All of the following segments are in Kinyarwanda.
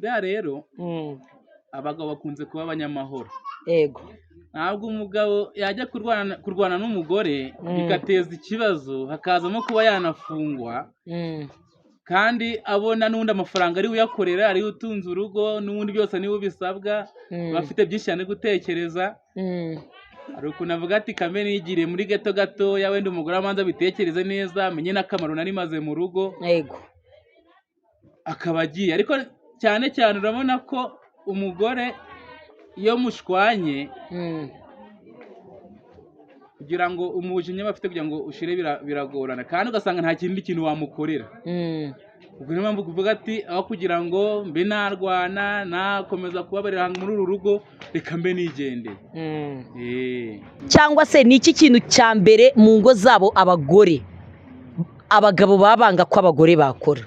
buriya rero abagabo bakunze kuba abanyamahoro. Yego. Ntabwo umugabo yajya kurwana n'umugore bigateza ikibazo hakazamo kuba yanafungwa kandi abona n'undi amafaranga ari uyakorera ari utunze urugo n'ubundi byose niwe ubisabwa bafite byinshi cyane gutekereza. Hari ukuntu avuga ati kambe nigiriye muri gato gatoya wenda umugore amanza bitekereze neza amenye n'akamaro nari maze mu rugo. Yego. Akaba agiye, ariko cyane cyane urabona ko umugore iyo mushwanye kugira ngo umujinya bafite kugira ngo ushire biragorana kandi ugasanga nta kindi kintu wamukorera. Ubwo niyo mpamvu kuvuga ati aho kugira ngo mbe narwana nakomeza kubabarira muri uru rugo reka mbe nigendeye. Cyangwa se ni iki kintu cya mbere mu ngo zabo abagabo babanga ko abagore bakora?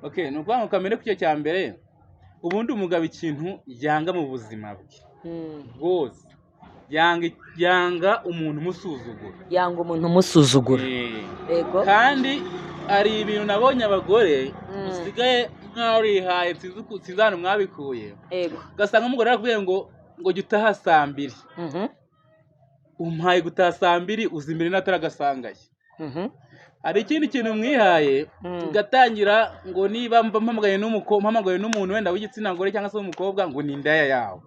Okay, ni ukuvuga ngo kamere ku cyo cya mbere ubundi umugabo ikintu yanga mu buzima bwe rwose yanga umuntu umusuzugura. Yanga umuntu umusuzugura. Yego. Kandi hari ibintu nabonye abagore usigaye mwarihaye sinzi hano mwabikuye. Yego. Ugasanga umugore arakubwiye ngo jya utaha saa 2. Umpaye gutaha saa 2 uzi imbere n'ataragasangaye. Hari ikindi kintu mwihaye ugatangira ngo niba mpamagaye n'umuntu wenda w'igitsina gore cyangwa se w'umukobwa ngo ni indaya yawe.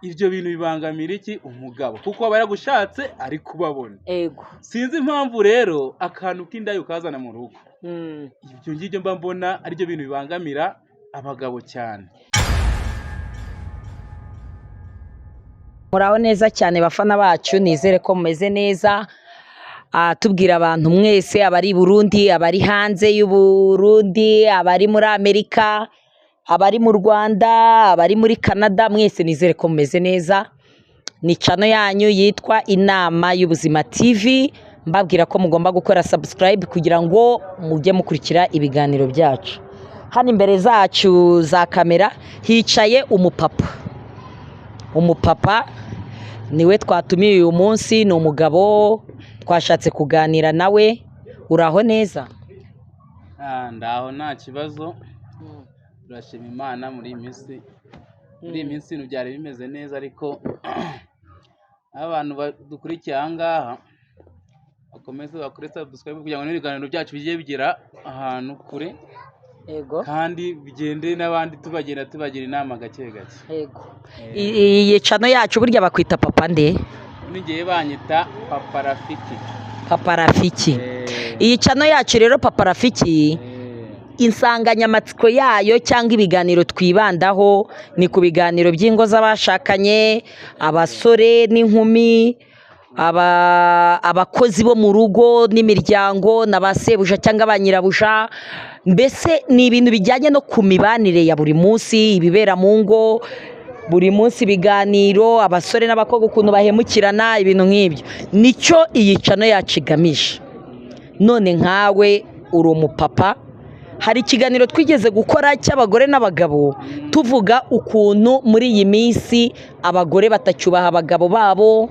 Ibyo bintu bibangamira iki umugabo kuko aba yaragushatse ari kubabona. Yego. Sinzi impamvu rero akantu k'indaya ukazana mu rugo. Ibyo ngibyo mba mbona ari byo bintu bibangamira abagabo cyane. Muraho neza cyane bafana bacu, nizere ko mumeze neza. Tubwira abantu mwese abari Burundi, abari hanze y'u Burundi, abari muri Amerika, abari mu Rwanda, abari muri Canada, mwese nizere ko mumeze neza. Ni channel yanyu yitwa Inama y'Ubuzima TV. Mbabwira ko mugomba gukora subscribe kugira ngo mujye mukurikira ibiganiro byacu. Hano imbere zacu za kamera hicaye umupapa niwe twatumiye uyu munsi. Ni umugabo twashatse kuganira nawe. Uraho neza? Ndaho nta kibazo. Turashima Imana muri iyi minsi ibintu byari bimeze neza, ariko abantu badukurikiye aha ngaha bakomeze bakore subscribe kugira ngo n'ibiganiro byacu bigiye bigira ahantu kure. Yego. Kandi bigende n'abandi tubagira inama gake gake. Yego. Iyi channel yacu burya bakwita papa nde? Ngiye banyita Papa Rafiki. Papa Rafiki. Iyi channel yacu rero Papa Rafiki, insanganyamatsiko yayo cyangwa ibiganiro twibandaho ni ku biganiro by'ingo z'abashakanye, abasore n'inkumi, abakozi bo mu rugo n'imiryango, n'abasebuja cyangwa abanyirabuja. Mbese ni ibintu bijyanye no ku mibanire ya buri munsi, ibibera mu ngo buri munsi, ibiganiro abasore n'abakobwa ukuntu bahemukirana, ibintu nk'ibyo. Nicyo iyi channel yacu igamije. None nkawe uri umupapa, hari ikiganiro twigeze gukora cy'abagore n'abagabo tuvuga ukuntu muri iyi minsi abagore batacyubaha abagabo babo.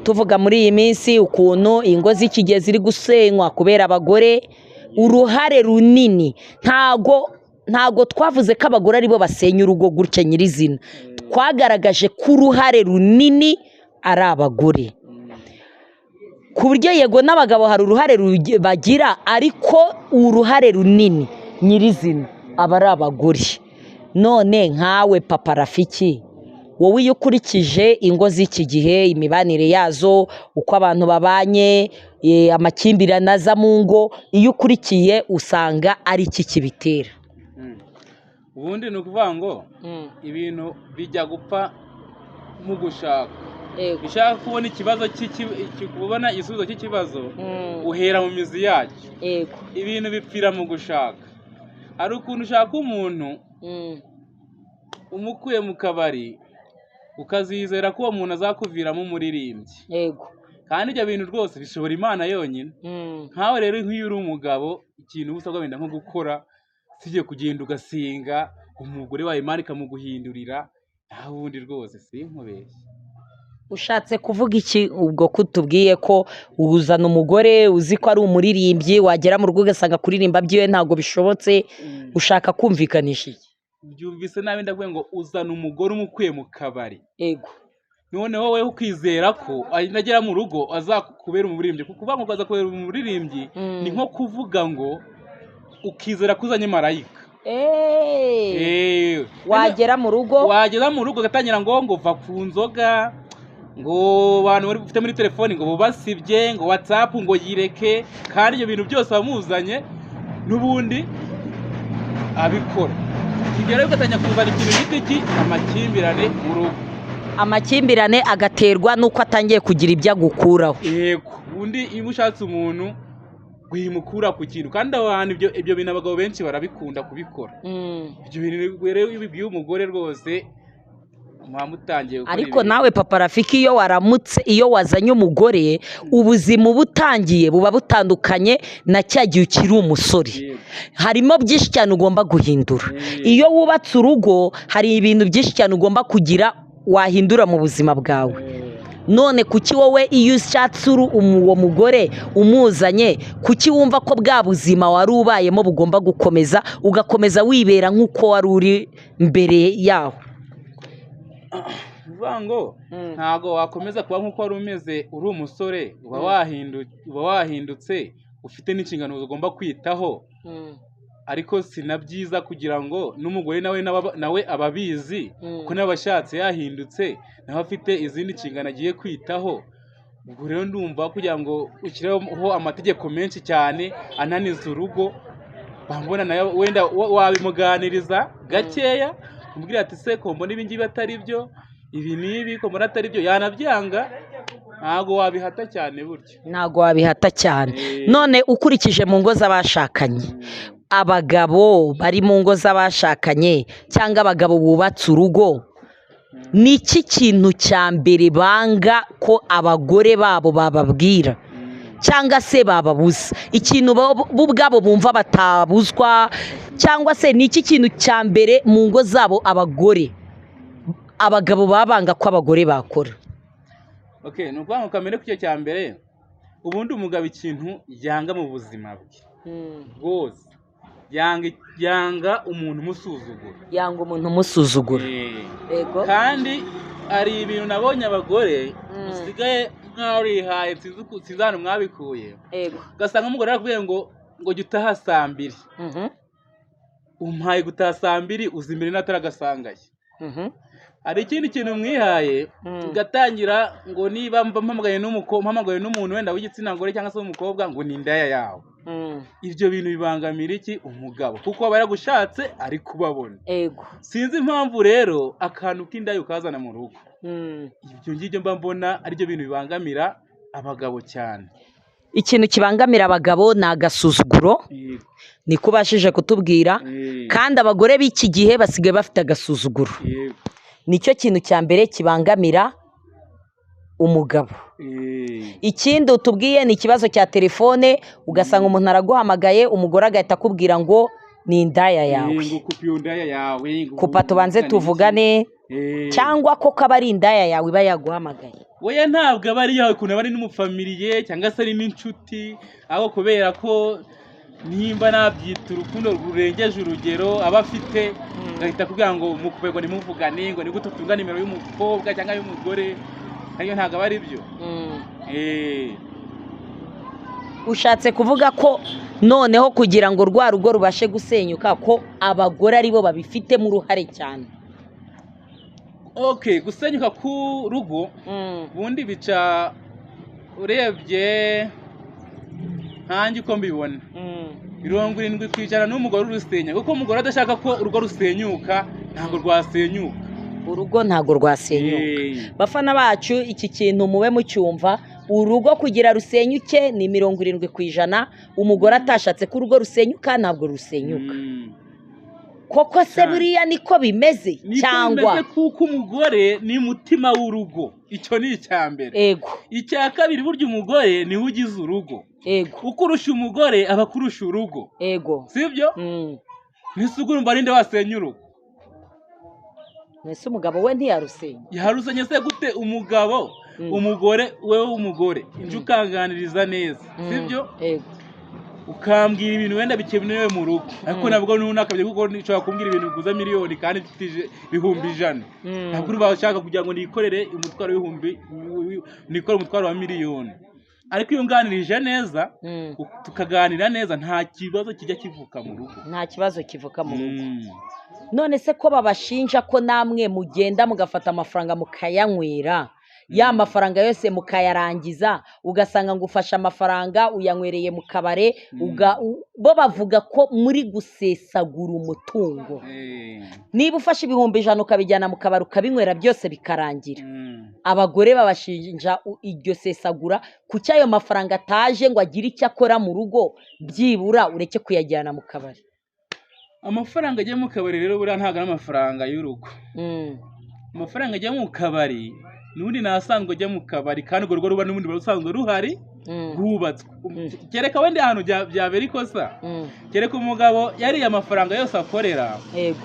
Tuvuga muri iyi minsi ukuntu ingo z'ikigihe ziri gusenywa kubera abagore. Uruhare runini, ntago twavuze ko abagore aribo basenya urugo gutya nyirizina. Twagaragaje ko uruhare runini ari abagore, ku buryo yego n'abagabo hari uruhare bagira, ariko uruhare runini nyirizina aba ari abagore. None nkawe Papa Rafiki, wowe iyo ukurikije ingo z'iki gihe, imibanire yazo, uko abantu babanye, amakimbirane aza mu ngo, iyo ukurikiye usanga ari iki kibitera? Ubundi ni ukuvuga ngo ibintu bijya gupfa mu gushaka. Bishaka kubona ikibazo kubona igisubizo cy'ikibazo uhera mu mizi yacyo. Ibintu bipfira mu gushaka. Hari ukuntu ushaka umuntu umukuye mu kabari ukazizera ko uwo muntu azakuviramo umuririmbyi. Yego. Kandi ibyo bintu rwose bishobora Imana yonyine. Nkawe rero nk'iyo uri umugabo, ikintu usabwa wenda nko gukora sije kugenda ugasinga umugore wawe Imana ikamuguhindurira, nta wundi rwose sinkubeshye. Ushatse kuvuga iki ubwo kutubwiye ko uzana umugore uzi ko ari umuririmbyi, wagera mu rugo ugasanga kuririmba byiwe ntago bishobotse? Ushaka kumvikanisha iki? byumvise nabi ndavuga ngo uzana umugore umukuye mu kabari ego noneho wowe ukizera ko agera mu rugo azakubera umuririmbyi kuko uvuga ngo azakubera umuririmbyi ni nko kuvuga ngo ukizera ko uzanye marayika wagera mu rugo agatangira ngo va ku nzoga ngo abantu bari bafite muri telefoni ngo bubasibye ngo WhatsApp ngo yireke kandi ibyo bintu byose bamuzanye n'ubundi abikora kigera ugatangira kuzana ikintu giti amakimbirane mu rugo amakimbirane agaterwa nuko atangiye kugira ibyo agukuraho yego ubundi iyo ushatse umuntu wimukura ku kintu kandi abantu ibyo bintu abagabo benshi barabikunda kubikora ibyo bintu rero iyo bibwiye umugore rwose mutangiye gukora ariko nawe papa Rafiki iyo wazanye umugore ubuzima butangiye buba butandukanye na cya gihe ukiri umusore harimo byinshi cyane ugomba guhindura iyo wubatse urugo hari ibintu byinshi cyane ugomba kugira wahindura mu buzima bwawe none kuki wowe iyo ushatse uwo mugore umuzanye kuki wumva ko bwa buzima wari ubayemo bugomba gukomeza ugakomeza wibera nk'uko wari uri mbere yaho uvuga ngo ntabwo wakomeza kuba nk'uko wari umeze uri umusore uba wahindutse ufite n'inshingano ugomba kwitaho ariko si na byiza kugira ngo n'umugore nawe aba abizi kuko n'abashatse yahindutse nawe afite izindi nshingano agiye kwitaho ubwo rero ndumva kugira ngo ushyireho amategeko menshi cyane ananiza urugo bambona nawe wenda wabimuganiriza gakeya umubwira ati se ko mbona ibi ngibi atari byo ibi n'ibi ko mbona atari byo yanabyanga ntabwo wabihata cyane burya ntabwo wabihata cyane none ukurikije mu ngo z'abashakanye abagabo bari mu ngo z'abashakanye cyangwa abagabo bubatse urugo ni iki kintu cya mbere banga ko abagore babo bababwira cyangwa se bababuza ikintu bo ubwabo bumva batabuzwa cyangwa se ni iki kintu cya mbere mu ngo zabo abagabo babanga ko abagore bakora ni ukuvuga ngo kamere ku cyo cya mbere ubundi umugabo ikintu yanga mu buzima bwe rwose yanga umuntu umusuzugura kandi hari ibintu nabonye abagore usigaye mwarihaye sinzi hano mwabikuye ugasanga umugore arakubwiye ngo jya utaha saa 2 umpaye gutaha saa 2 uzi imbere n'ataragasangaye hari ikindi kintu mwihaye ugatangira ngo niba mpamagaye n'umuntu wenda w'igitsina gore cyangwa se w'umukobwa ngo ni indaya yawe ibyo bintu bibangamira iki umugabo kuko aba yaragushatse ari kubabona sinzi impamvu rero akantu k'indaya ukazana mu rugo ibyo ngibyo mba mbona aribyo bintu bibangamira abagabo cyane ikintu kibangamira abagabo ni agasuzuguro niko ubashije kutubwira kandi abagore b'iki gihe basigaye bafite agasuzuguro nicyo kintu cya mbere kibangamira umugabo ikindi utubwiye ni ikibazo cya telefone ugasanga umuntu araguhamagaye umugore agahita akubwira ngo ni indaya yawe kupa tubanze tuvugane cyangwa ko kaba ari indaya yawe iba yaguhamagaye weya ntabwo aba ari yawe ukuntu aba ari n'umufamiliye cyangwa se ari n'inshuti aho kubera ko nimba nabyita urukundo rurengeje urugero aba afite agahita akubwira ngo mukubego nimuvugane ngo nigute utunga nimero y'umukobwa cyangwa y'umugore ariko ntabwo aba ari byo ushatse kuvuga ko noneho kugira ngo rwa rugo rubashe gusenyuka ko abagore aribo babifitemo uruhare cyane gusenyuka ku rugo ubundi bica urebye nkanjye uko mbibona 70% n'umugore urusenya kuko umugore adashaka ko urugo rusenyuka ntabwo rwasenyuka urugo ntabwo rwasenyuka bafana bacu iki kintu mube mucyumva urugo kugira rusenyuke ni 70%, umugore atashatse ko urugo rusenyuka ntabwo rusenyuka koko se buriya niko bimeze cyangwa kuko umugore ni mutima w'urugo icyo ni icya mbere icya kabiri burya umugore niwe ugize urugo uko urusha umugore aba kurusha urugo sibyo ntisugura umva ninde wasenya urugo mwese umugabo we ntiyarusenya yarusenye se gute umugabo umugore wewe w'umugore inje ukanganiriza neza sibyo ukambwira ibintu wenda bikenewe mu rugo ariko nabwo nunakabye kuko nishobora kumbwira ibintu biguza miliyoni kandi mfite ibihumbi 100 ntabwo uri bashaka kugira ngo nikorere umutwaro w'ibihumbi nikore umutwaro wa miliyoni ariko iyo nganirije neza tukaganira neza nta kibazo kijya kivuka mu rugo nta kibazo kivuka mu rugo none se ko babashinja ko namwe mugenda mugafata amafaranga mukayanywera ya mafaranga yose mukayarangiza ugasanga ngo ufashe amafaranga uyanywereye mu kabare bo bavuga ko muri gusesagura umutungo niba ufashe ibihumbi 100 ukabijyana mu kabare ukabinywera byose bikarangira abagore babashinja iryo sesagura kuki ayo mafaranga ataje ngo agire icyo akora mu rugo byibura ureke kuyajyana mu kabare amafaranga ajya mu kabari rero buriya ntabwo ari amafaranga y'urugo amafaranga ajya mu kabari n'ubundi nasanzwe ajya mu kabari kandi urwo ruba n'ubundi rusanzwe ruhari rwubatswe kereka wenda ahantu byabera ikosa kereka umugabo yariye amafaranga yose akorera yego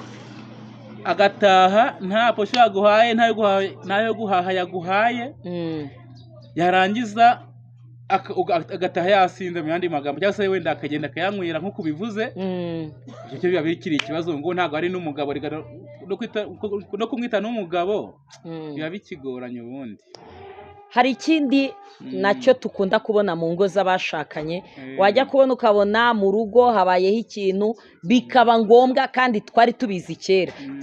agataha nta posho yaguhaye ntayo guhaha yaguhaye yarangiza agataha yasinze mu yandi magambo cyangwa se wenda akagenda akayanywera nk'uko bivuze icyo biba bikiri ikibazo ngo ntabwo ari n'umugabo no kumwita n'umugabo biba bikigoranye ubundi hari ikindi nacyo tukunda kubona mu ngo z'abashakanye wajya kubona ukabona mu rugo habayeho ikintu bikaba ngombwa kandi twari tubizi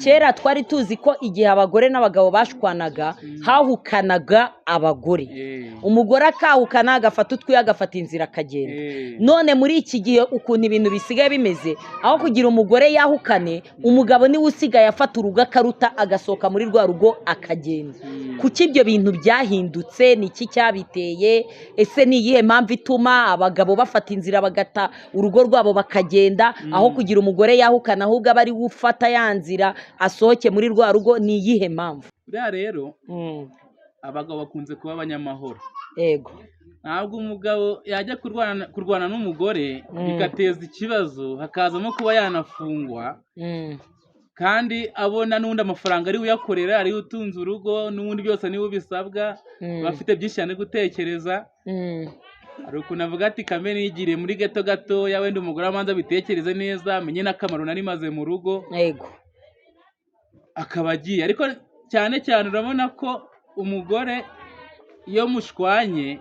kera twari tuzi ko igihe abagore n'abagabo bashwanaga hahukanaga abagore umugore akahukana agafata utwiye agafata inzira akagenda none muri iki gihe ukuntu ibintu bisigaye bimeze aho kugira umugore yahukane umugabo niwe usigaye afata urugo akaruta agasohoka muri rwa rugo akagenda kuki ibyo bintu byahindutse ni iki cyabiteye ese ni iyihe mpamvu ituma abagabo bafata inzira bagata urugo rwabo bakagenda aho kugira umugore yahukana ahubwo aba ari ufata ya nzira asohoke muri rwa rugo ni iyihe mpamvu buriya rero abagabo bakunze kuba abanyamahoro yego ntabwo umugabo yajya kurwana n'umugore bigateza ikibazo hakazamo kuba yanafungwa kandi abona n'undi amafaranga ari uyakorera ari utunze urugo n'ubundi byose niwe ubisabwa bafite byinshi cyane gutekereza hari ukuntu avuga ati kamere yigiriye muri gato gatoya wenda umugore amanza bitekereze neza amenye n'akamaro nari maze mu rugo yego akaba agiye ariko cyane cyane urabona ko umugore iyo mushwanye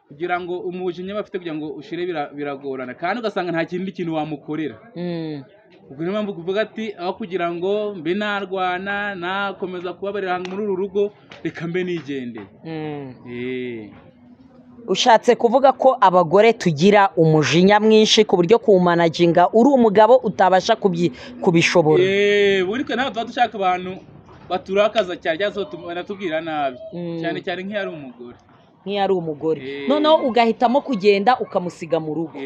kugira ngo umujinya bafite kugira ngo ushire biragorana kandi ugasanga nta kindi kintu wamukorera ubwo niyo mpamvu kuvuga ati aho kugira ngo mbe narwana nakomeza kubabarira muri uru rugo reka mbe nigendeye ushatse kuvuga ko abagore tugira umujinya mwinshi ku buryo kuwumanaginga uri umugabo utabasha kubishobora buri twe ntabwo tuba dushaka abantu baturakaza cyane cyangwa se banatubwira nabi cyane cyane nk'iyo ari umugore noneho ugahitamo kugenda ukamusiga mu rugo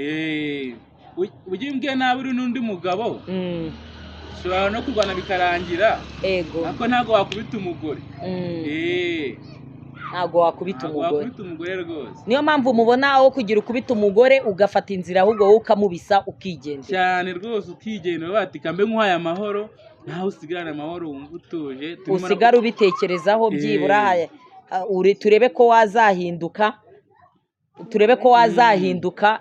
ugiye umbwiye nabi uri n'undi mugabo ushobora no kurwana bikarangira ariko ntabwo wakubita umugore ntabwo wakubita umugore rwose niyo mpamvu mubona aho kugira ukubita umugore ugafata inzira ahubwo wowe ukamubisa ukigendera cyane rwose ukigendera batika mbe nk'uhaye amahoro nawe usigarane amahoro wumva utuje usigara ubitekerezaho byibura turebe ko wazahinduka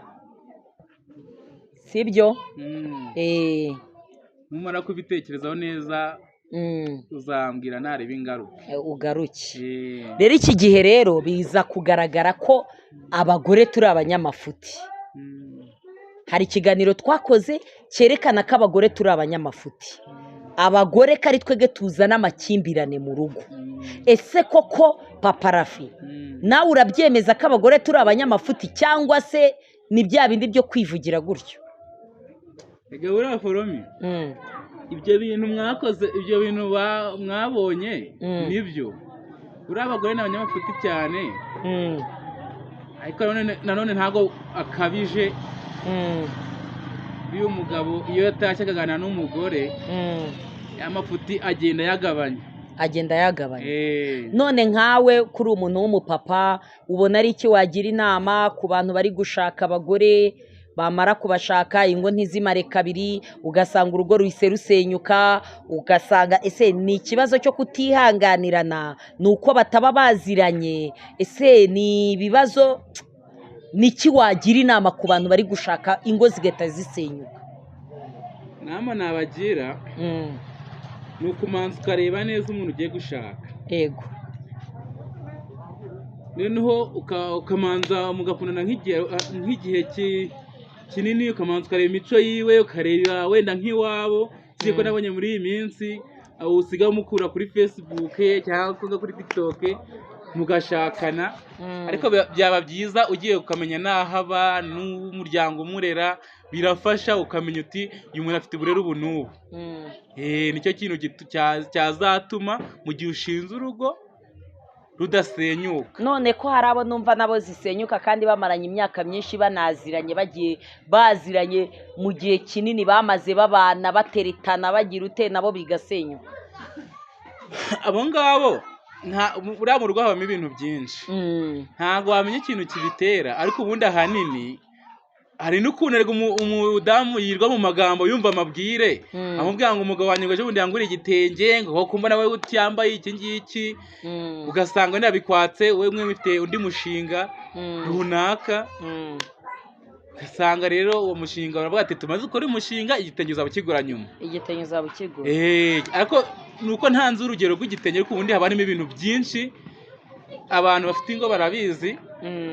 sibyo numara kubitekerezaho neza uzambwira nareba ingaruka ugaruke rero iki gihe rero biza kugaragara ko abagore turi abanyamafuti hari ikiganiro twakoze cyerekana ko abagore turi abanyamafuti abagore ko ari twebwe tuzana amakimbirane mu rugo ese koko papa Rafi nawe urabyemeza ko abagore turi abanyamafuti cyangwa se ni bya bindi byo kwivugira gutyo ega buriya foromi ibyo bintu mwakoze ibyo bintu mwabonye nibyo buriya abagore ni abanyamafuti cyane ariko nanone ntabwo akabije iyo umugabo iyo yatashye akaganira n'umugore amafuti agenda yagabanya none nkawe kuri umuntu w'umupapa ubona ari iki wagira inama ku bantu bari gushaka abagore bamara kubashaka ingo ntizimare kabiri ugasanga urugo ruhise rusenyuka ugasanga ese ni ikibazo cyo kutihanganirana ni uko bataba baziranye ese ni ibibazo niki wagira inama ku bantu bari gushaka ingo zigahita zisenyuka? inama nabagira ni ukumanza ukareba neza umuntu ugiye gushaka, yego, noneho ukamanza mugakundana nk'igihe kinini, ukamanza ukareba imico yiwe, ukareba wenda nk'iwabo, kigiye ko nabonye muri iyi minsi usigaye umukura kuri Facebook cyangwa kuri TikTok mugashakana, ariko byaba byiza ugiye ukamenya n'aho aba n'umuryango umurera, birafasha ukamenya uti uyu muntu afite uburere ubu n'ubu. Nicyo kintu cyazatuma mu gihe ushinze urugo rudasenyuka. none ko hari abo numva nabo zisenyuka kandi bamaranye imyaka myinshi banaziranye, baziranye mu gihe kinini, bamaze babana bateretana bagira ute, nabo bigasenyuka. Abo ngabo buriya mu rugo habamo ibintu byinshi, ntabwo wamenya ikintu kibitera, ariko ubundi ahanini hari n'ukuntu umudamu yirwa mu magambo yumva amabwire, amubwira ngo umugabo wanjye ngo ejo bundi yangure igitenge, ngo kumva nawe utyambaye iki ngiki, ugasanga ntiyabikwatse, we mwe mufite undi mushinga runaka, ugasanga rero uwo mushinga baravuga ati tumaze ukora umushinga, igitenge uzaba ukigura nyuma. Igitenge uzaba ukigura. Ariko nuko ntanze urugero rw'igitenge, ariko ubundi haba harimo ibintu byinshi abantu bafite ingo barabizi,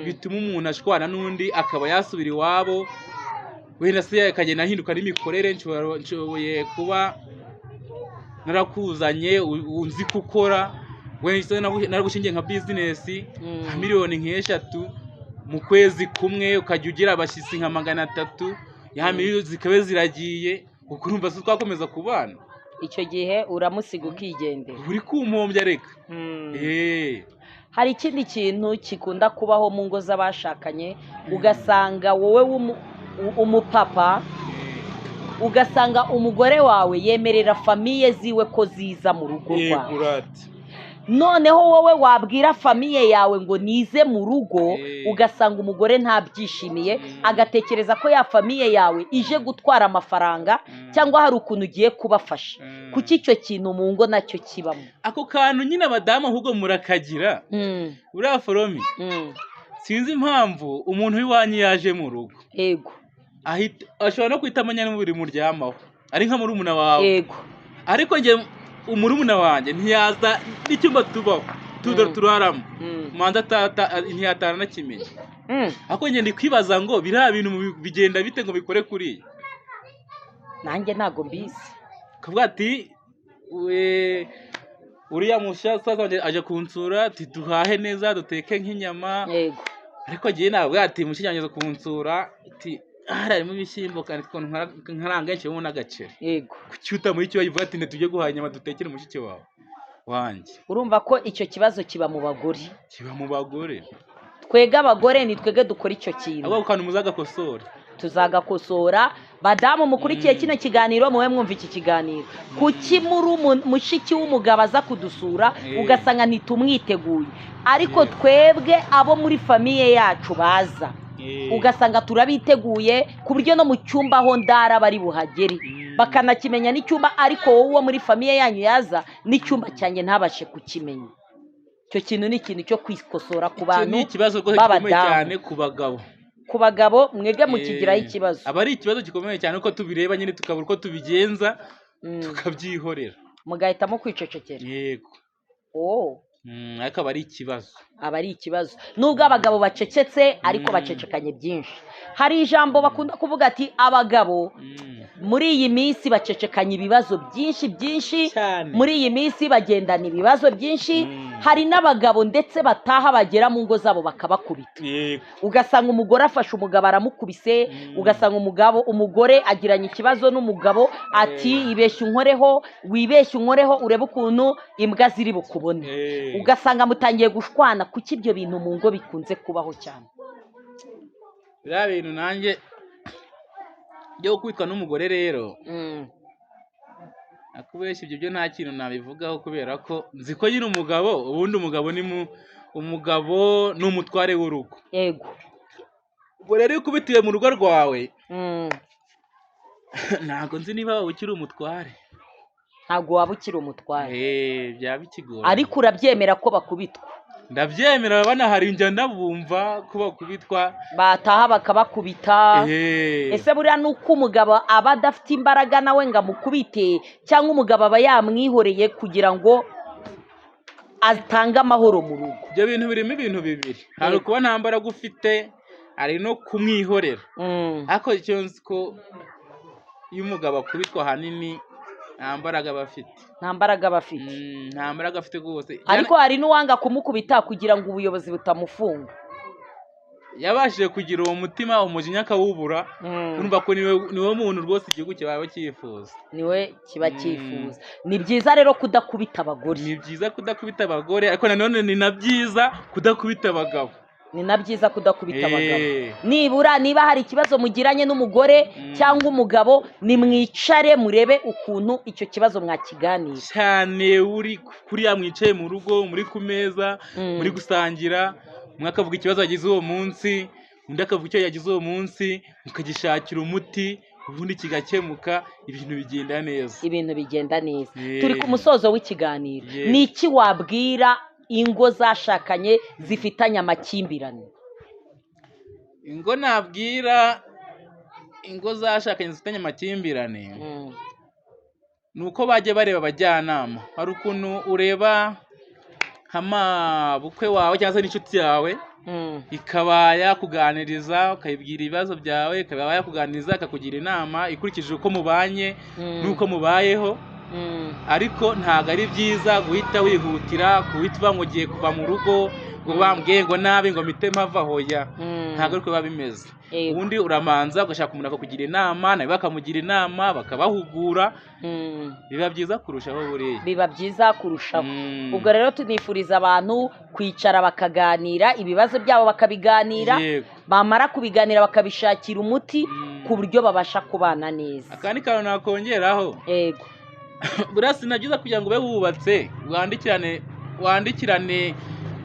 bituma umuntu ashwana n'undi akaba yasubira iwabo, wenda se akagenda ahinduka n'imikorere. Nshoboye kuba narakuzanye unzi gukora, wenda naragushingiye nka bizinesi nka miliyoni nk'eshatu, mu kwezi kumwe ukajya ugira abashyitsi nka 300, ya miliyoni zikaba ziragiye, kuko urumva se twakomeza kubana. Icyo gihe uramusiga ukigendera, uri kumpombya reka. Hari ikindi kintu kikunda kubaho mu ngo z'abashakanye, ugasanga wowe umupapa, ugasanga umugore wawe yemerera famiye ziwe ko ziza mu rugo rwawe, noneho wowe wabwira famiye yawe ngo nize mu rugo, ugasanga umugore ntabyishimiye, agatekereza ko ya famiye yawe ije gutwara amafaranga cyangwa hari ukuntu ugiye kubafasha. Kuki icyo kintu mu ngo nacyo kibamo? Ako kantu nyine abadamu ahubwo murakagira, uriya Foromi, sinzi impamvu umuntu w'iwanyu yaje mu rugo, yego, ashobora no guhita amenya n'umubiri muryamaho, ari nka murumuna wawe, yego, ariko njye umurumuna wanjye ntiyaza n'icyumba tubaho turaramo, manza ntiyatara nakimenya. Ako njye ndi kwibaza ngo biriya bintu bigenda bite ngo bikore kuriya? Nanjye ntago mbizi. Kavuga ati uriya musaza wanjye aje kunsura, ati duhahe neza duteke nk'inyama, yego, ariko njye nabwo ati mushinyanyeze kunsura, ati harimo ibishyimbo kandi nkaranga nshyemo n'agaceri, yego, kucyuta muri cyo yivuga ati tujye guhaha inyama dutekere mushiki wawe wanjye. Urumva ko icyo kibazo kiba mu bagore, twega abagore ni twege dukora icyo kintu, ahubwo kandi muzagakosora, tuzagakosora. Badamu mukurikiye kino kiganiro, muwe mwumva iki kiganiro, kuki muri mushiki w'umugabo aza kudusura ugasanga ntitumwiteguye, ariko twebwe abo muri famiye yacu baza ugasanga turabiteguye, ku buryo no mu cyumba aho ndara bari buhagere bakanakimenya n'icyumba, ariko wowe uwo muri famiye yanyu yaza n'icyumba cyanjye ntabashe kukimenya. Icyo kintu ni ikintu cyo kwikosora ku bantu b'abadamu. Ku bagabo mwege mukigiraho ikibazo, aba ari ikibazo gikomeye cyane, uko tubireba nyine tukabura uko tubigenza, tukabyihorera, mugahitamo kwicecekera. Yego, ariko aba ari ikibazo, nubwo abagabo bacecetse ariko bacecekanye byinshi. Hari ijambo bakunda kuvuga ati abagabo muri iyi minsi bacecekanye ibibazo byinshi, muri iyi minsi bagendana ibibazo byinshi. Hari n'abagabo ndetse bataha bagera mu ngo zabo bakabakubita, ugasanga umugore afashe umugabo aramukubise, ugasanga umugore agiranye ikibazo n'umugabo, ati ibeshye unkoreho, wibeshye unkoreho urebe ukuntu imbwa ziri bukubone, ugasanga mutangiye gushwana. Kuki ibyo bintu mu ngo bikunze kubaho cyane? Biriya bintu nanjye byo kwitwa n'umugore rero, akubeshya ibyo byo nta kintu nabivugaho, kubera ko nzi ko nyine ubundi umugabo ni umutware w'urugo. Yego, ubwo rero iyo ukubitiwe mu rugo rwawe, ntabwo nzi niba waba ukiri umutware. Ntabwo waba ukiri umutware, byaba bikigora, ariko urabyemera ko bakubitwa. ndabyemera abana hari njya ndabumva ko bakubitwa bataha bakabakubita. eh Ese buriya nuko umugabo aba adafite imbaraga nawe ngo amukubite, cyangwa umugabo aba yamwihoreye kugira ngo atange amahoro mu rugo? ibyo bintu birimo ibintu bibiri, hari kuba nta mbaraga ufite, ari no kumwihorera. ariko icyo nzi ko iyo umugabo akubitwa ahanini nta mbaraga aba afite. Nta mbaraga aba afite. Nta mbaraga afite rwose. Ariko hari n'uwanga kumukubita kugira ngo ubuyobozi butamufunga. Yabashije kugira uwo mutima, umujinya akawubura, urumva ko niwe muntu rwose igihugu kibaye cyifuza. Niwe kiba cyifuza. Ni byiza rero kudakubita abagore. Ni byiza kudakubita abagore, ariko nanone ni na byiza kudakubita abagabo. Ni na byiza kudakubita abagabo. Nibura niba hari ikibazo mugiranye n'umugore cyangwa umugabo, nimwicare murebe ukuntu icyo kibazo mwakiganira. Cyane uri kuriya mwicaye mu rugo, muri ku meza, muri gusangira, umwe akavuga ikibazo yagize uwo munsi, undi akavuga icyo yagize uwo munsi, mukagishakira umuti, ubundi kigakemuka, ibintu bigenda neza. Ibintu bigenda neza. Turi ku musozo w'ikiganiro. Ni iki wabwira ingo zashakanye zifitanye amakimbirane? Ingo nabwira ingo zashakanye zifitanye amakimbirane nuko bajye bareba abajyanama. Hari ukuntu ureba bukwe wawe cyangwa se n'inshuti yawe ikaba yakuganiriza, ukayibwira ibibazo byawe, ikaba yakuganiriza, akakugira inama ikurikije uko mubanye n'uko mubayeho. Ariko ntabwo ari byiza guhita wihutira guhita ngo ugiye kuva mu rugo ngo bambwiye ngo nabi ngo mpite mpava. Hoya, ntabwo ariko biba bimeze. Ubundi uramanza ugashaka umuntu akakugira inama, nawe bakamugira inama, bakabahugura, biba byiza kurushaho. Buriya biba byiza kurushaho. Ubwo rero tunifuriza abantu kwicara bakaganira ibibazo byabo, bakabiganira, bamara kubiganira bakabishakira umuti ku buryo babasha kubana neza. Akandi kantu nakongeraho, yego, buriya si na byiza kugira ngo ube wubatse wandikirane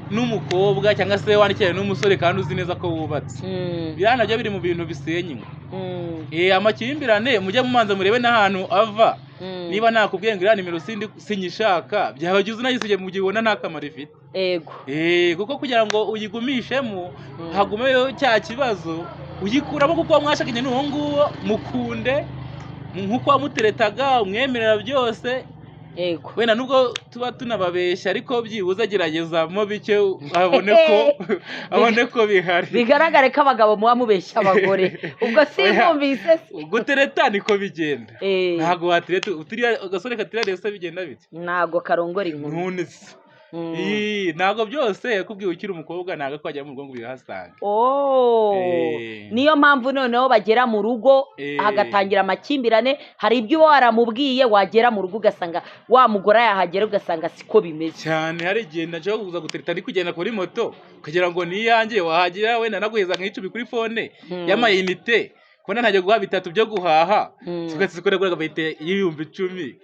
n'umukobwa cyangwa se wandikirane n'umusore kandi uzi neza ko wubatse. Biriya nabyo biri mu bintu bisenya ingo. Amakimbirane mujye mumanza murebe n'ahantu ava. Niba nakubwiye ngo iriya nimero sinyishaka, byaba byiza unayisige mu gihe ubona nta kamaro ifite. Yego. Kuko kugira ngo uyigumishemo hagumeyo cya kibazo, uyikuramo kuko mwashakanye n'uwo nguwo, mukunde nk'uko wamuteretaga, umwemerera byose. Yego. Wenda nubwo tuba tunababeshya, ariko byibuze ageragezamo bike abone ko bihari. Bigaragare ko abagabo muba mubeshya abagore. Ubwo simwumvise. Gutereta niko bigenda. Ntabwo watereta agasore katirarese bigenda bite? Ntabwo karongora inkumi. None se ntabwo byose yakubwiye ukiri umukobwa ntabwo kwajya mu rugo ngo ubihasanga. Niyo mpamvu noneho bagera mu rugo hagatangira amakimbirane. Hari ibyo waramubwiye, wagera mu rugo ugasanga wa mugore yahagera ugasanga siko bimeze. Cyane hari igihe naje kuza gutereta ndi kugenda kuri moto ukagira ngo niyanjye, wahagera wenda naguheza nk'icumi kuri fone y'amayinite, kubona ntajya guha bitatu byo guhaha, tugasikora bahite y'ibihumbi 10,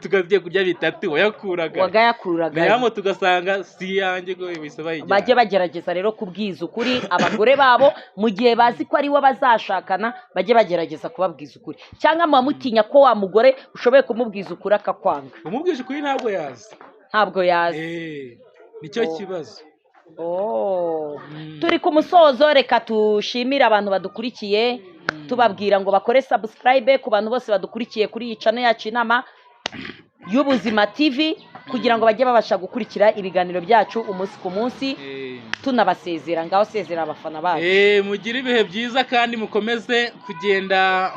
tugagiye kurya bitatu wagayakuraga nayo tugasanga si yanjye ngo bisaba ijya. Bajye bagerageza rero kubwiza ukuri abagore babo mu gihe bazi ko ari we bazashakana, bajye bagerageza kubabwiza ukuri. Cyangwa mutinya ko wa mugore ushoboye kumubwiza ukuri akakwanga. Umubwije ukuri ntabwo yazi. Nicyo kibazo. Turi ku musozo, reka tushimire abantu badukurikiye, tubabwira ngo bakore subscribe ku bantu bose badukurikiye kuri iyi channel yacu Inama y'Ubuzima TV, kugira ngo bajye babasha gukurikira ibiganiro byacu umunsi ku munsi. Tunabasezera, ngaho sezera abafana bacu. Mugire ibihe byiza kandi mukomeze kugenda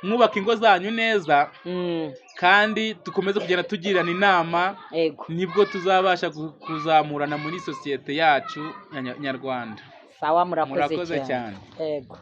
mwubaka ingo zanyu neza, kandi dukomeze kugenda tugirana inama. Nibwo tuzabasha kuzamurana muri sosiyete yacu nyarwanda. Sawa, murakoze cyane. Yego.